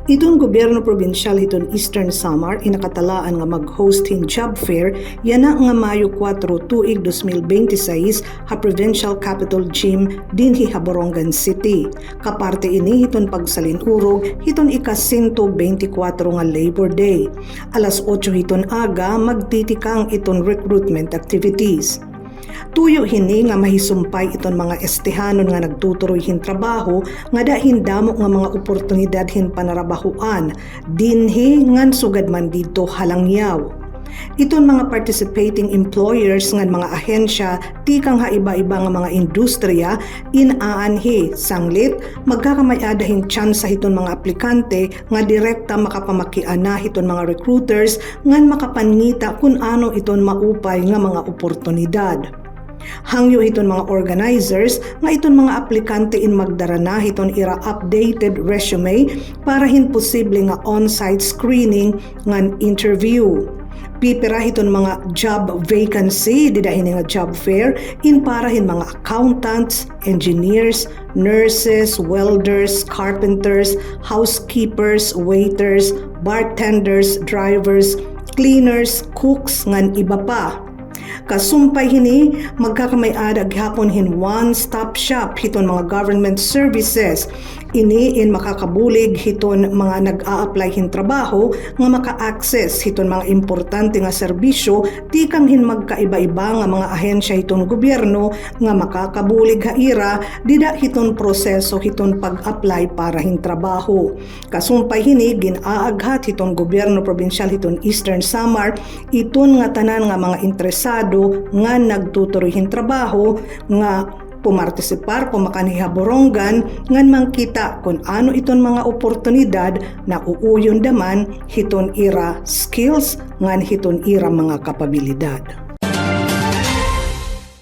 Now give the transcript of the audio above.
Itong gobyerno probinsyal hiton Eastern Samar inakatalaan nga mag-host hin job fair yana nga Mayo 4 tuig 2026 ha Provincial Capital Gym dinhi Haborongan City. Kaparte ini hiton pagsalinurog hiton ika-124 nga Labor Day. Alas 8 hiton aga magtitikang iton recruitment activities. Tuyo hini nga mahisumpay iton mga estehanon nga nagtuturoy hin trabaho nga dahin damo nga mga oportunidad hin panarabahuan dinhi ngan sugad man didto halangyaw. Iton mga participating employers ngan mga ahensya tikang haiba-iba nga mga industriya inaanhi sanglit magkakamayada hin tsansa hiton mga aplikante nga direkta makapamakiana hiton mga recruiters ngan makapangita kun ano iton maupay nga mga oportunidad. Hangyo hiton mga organizers nga iton mga aplikante in magdarana hiton ira updated resume para hin posible nga on-site screening ngan interview. Pipira hiton mga job vacancy didahin nga job fair in para hin mga accountants, engineers, nurses, welders, carpenters, housekeepers, waiters, bartenders, drivers, cleaners, cooks ngan iba pa. Kasumpay hini magkakamay-ada gyapon hin one-stop shop hiton mga government services. Ini in makakabulig hiton mga nag-a-apply hin trabaho nga maka-access hiton mga importante nga serbisyo tikang hin magkaiba-iba nga mga ahensya hiton gobyerno nga makakabulig haira dida hiton proseso hiton pag-apply para hin trabaho. Kasumpay hini ginaaghat hiton gobyerno probinsyal hiton Eastern Samar iton nga tanan nga mga interesado nga nagtuturoy hin trabaho nga pumartisipar pumakani Haborongan ngan mangkita kung ano iton mga oportunidad na uuyon daman hiton ira skills ngan hiton ira mga kapabilidad.